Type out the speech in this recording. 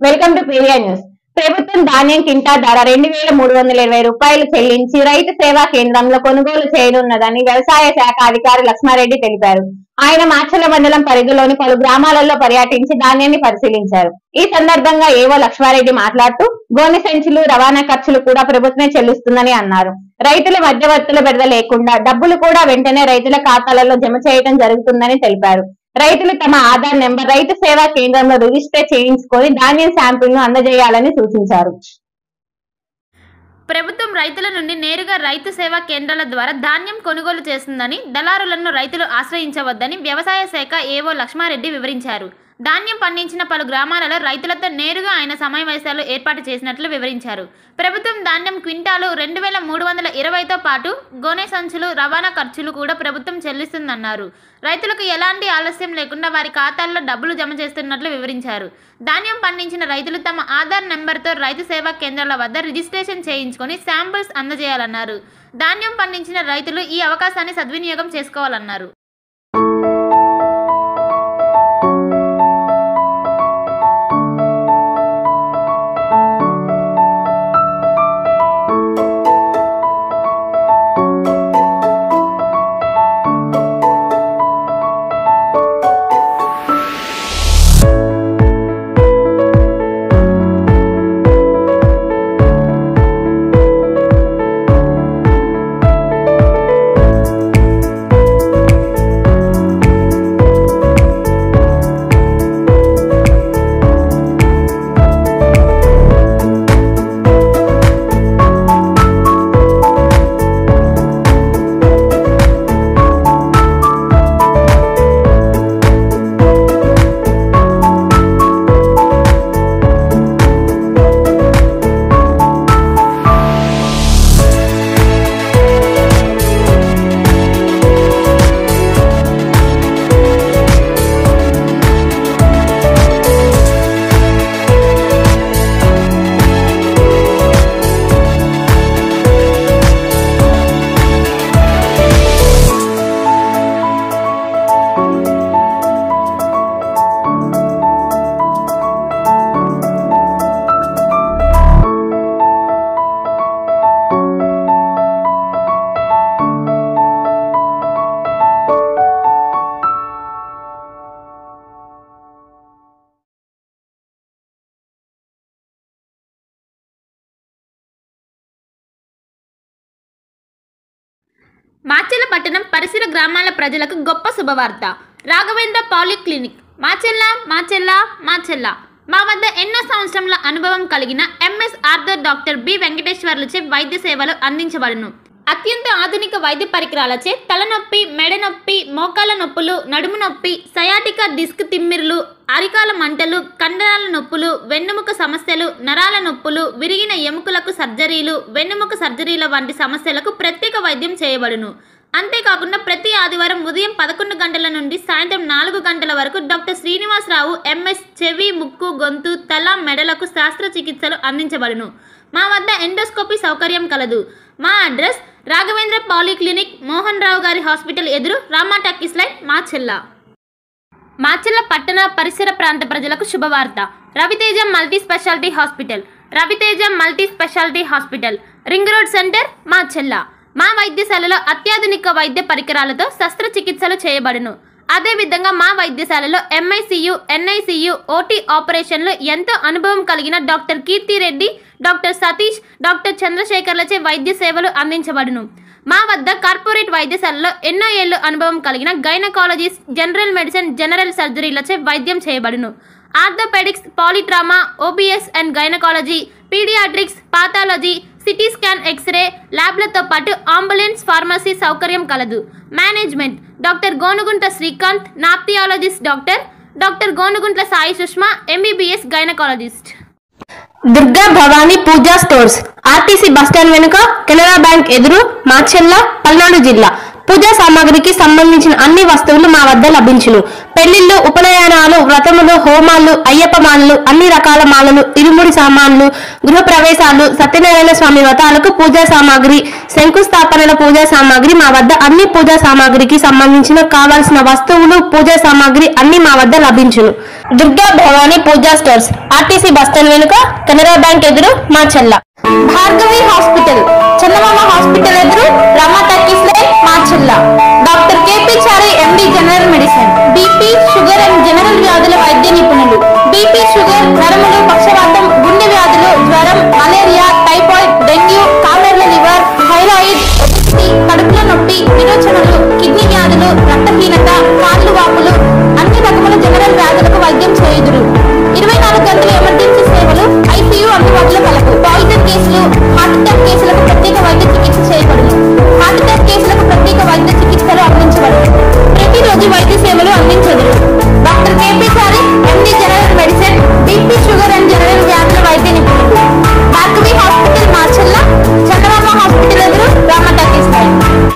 Welcome to PVR news. ప్రభుత్వం ధాన్యం కింటా ధర 2320 రూపాయలు చెల్లించి రైతు సేవా కేంద్రంలో కొనుగోలు చేయనున్నదని వ్యవసాయ శాఖ అధికారి లక్ష్మారెడ్డి తెలిపారు. ఆయన మాచర్ల మండలం పరిధిలోని పలు గ్రామాలలో పర్యటించి ధాన్యాన్ని పరిశీలించారు. ఈ సందర్భంగా ఏవో లక్ష్మారెడ్డి మాట్లాడుతూ గోనె సంచులు, రవాణా ఖర్చులు కూడా ప్రభుత్వమే చెల్లిస్తుందని అన్నారు. రైతుల మధ్యవర్తుల బెడద లేకుండా డబ్బులు కూడా వెంటనే రైతుల ఖాతాలలో జమ చేయడం జరుగుతుందని తెలిపారు. రైతులు తమ ఆధార్ నెంబర్ రైతు సేవా కేంద్రంలో రిజిస్టర్ చేయించుకొని ధాన్యం శాంపిల్ ను అందజేయాలని సూచించారు. ప్రభుత్వం రైతుల నుండి నేరుగా రైతు సేవా కేంద్రాల ద్వారా ధాన్యం కొనుగోలు చేస్తుందని, దళారులను రైతులు ఆశ్రయించవద్దని వ్యవసాయ శాఖ ఏవో లక్ష్మారెడ్డి వివరించారు. ధాన్యం పండించిన పలు గ్రామాలలో రైతులతో నేరుగా ఆయన సమావేశాలు ఏర్పాటు చేసినట్లు వివరించారు. ప్రభుత్వం ధాన్యం క్వింటాలు 2320తో పాటు గోనె సంచులు, రవాణా ఖర్చులు కూడా ప్రభుత్వం చెల్లిస్తుందన్నారు. రైతులకు ఎలాంటి ఆలస్యం లేకుండా వారి ఖాతాల్లో డబ్బులు జమ చేస్తున్నట్లు వివరించారు. ధాన్యం పండించిన రైతులు తమ ఆధార్ నెంబర్తో రైతు సేవా కేంద్రాల వద్ద రిజిస్ట్రేషన్ చేయించుకొని శాంపిల్స్ అందజేయాలన్నారు. ధాన్యం పండించిన రైతులు ఈ అవకాశాన్ని సద్వినియోగం చేసుకోవాలన్నారు. మాచర్ల పట్టణం పరిసర గ్రామాల ప్రజలకు గొప్ప శుభవార్త. రాఘవేంద్ర పాలిక్లినిక్ మాచెల్ల మా వద్ద ఎన్నో సంవత్సరముల అనుభవం కలిగిన ఎంఎస్ ఆర్థర్ డాక్టర్ బి వెంకటేశ్వర్లచే వైద్య సేవలు అందించబడును. అత్యంత ఆధునిక వైద్య పరికరాలచే తలనొప్పి, మెడ నొప్పి, మోకాల నొప్పులు, నడుము నొప్పి, సయాటికా డిస్క్ తిమ్మిర్లు, అరికాల మంటలు, కండరాల నొప్పులు, వెన్నుముక సమస్యలు, నరాల నొప్పులు, విరిగిన ఎముకలకు సర్జరీలు, వెన్నుముక సర్జరీల వంటి సమస్యలకు ప్రత్యేక వైద్యం చేయబడును. అంతేకాకుండా ప్రతి ఆదివారం ఉదయం 11 గంటల నుండి సాయంత్రం 4 గంటల వరకు డాక్టర్ శ్రీనివాసరావు ఎంఎస్ చెవి, ముక్కు, గొంతు, తల, మెడలకు శస్త్రచికిత్సలు అందించబడును. మా వద్ద ఎండోస్కోపీ సౌకర్యం కలదు. మా అడ్రస్ రాఘవేంద్ర పాలిక్లినిక్, మోహన్ రావు గారి హాస్పిటల్ ఎదురు, రామా టాకీస్ లైన్, మాచెల్ల పట్టణ పరిసర ప్రాంత ప్రజలకు శుభవార్త. Raviteja multi speciality hospital, ring road centre, Macherla. మా వైద్యశాలలో అత్యాధునిక వైద్య పరికరాలతో శస్త్రచికిత్సలు చేయబడును. అదేవిధంగా మా వైద్యశాలలో ఎంఐసియు, ఎన్ఐసియు, ఓటీ ఆపరేషన్లు ఎంతో అనుభవం కలిగిన doctor Keerthi Reddy, doctor Satish, doctor చంద్రశేఖర్లచే వైద్య సేవలు అందించబడును. మా వద్ద కార్పొరేట్ వైద్యశాలలో ఎన్నో ఏళ్లు అనుభవం కలిగిన గైనకాలజిస్ట్, జనరల్ మెడిసిన్, జనరల్ సర్జరీలచే వైద్యం చేయబడును. Orthopaedics, polytrauma, OBS and gynaecology, paediatrics, pathology, CT scan, x-ray ల్యాబ్లతో పాటు అంబులెన్స్, ఫార్మసీ సౌకర్యం కలదు. మేనేజ్మెంట్ డాక్టర్ గోనుగుంట్ల శ్రీకాంత్, నాప్థియాలజిస్ట్ doctor Gonuguntla Sai Sushma, MBBS gynaecologist. Durga Bhavani Puja stores, RTC bus stand వెనుక, కెనరా బ్యాంక్ ఎదురు, మాచెల్ల, పల్నాడు జిల్లా. పూజా సామాగ్రికి సంబంధించిన అన్ని వస్తువులు మా వద్ద లభించును. పెళ్లిళ్లు, ఉపనయనాలు, వ్రతములు, హోమాలు, అయ్యప్ప మాలలు, అన్ని రకాల మాలలు, ఇరుముడి సామాన్లు, గృహ ప్రవేశాలు, సత్యనారాయణ స్వామి వ్రతాలకు పూజా సామాగ్రి, శంకుస్థాపనల పూజా సామాగ్రి మా వద్ద అన్ని పూజా సామాగ్రికి సంబంధించిన కావాల్సిన వస్తువులు, పూజా సామాగ్రి అన్ని మా వద్ద లభించును. Durga Bhavani Puja stores, RTC bus stand వెనుక, కెనరా బ్యాంక్ ఎదురు, మాచెల్ల. భార్గవి హాస్పిటల్, చందమామ హాస్పిటల్ ఎదురు, Rama talkies line, Macherla. Doctor KP Chari, MD, general medicine, BP, sugar and general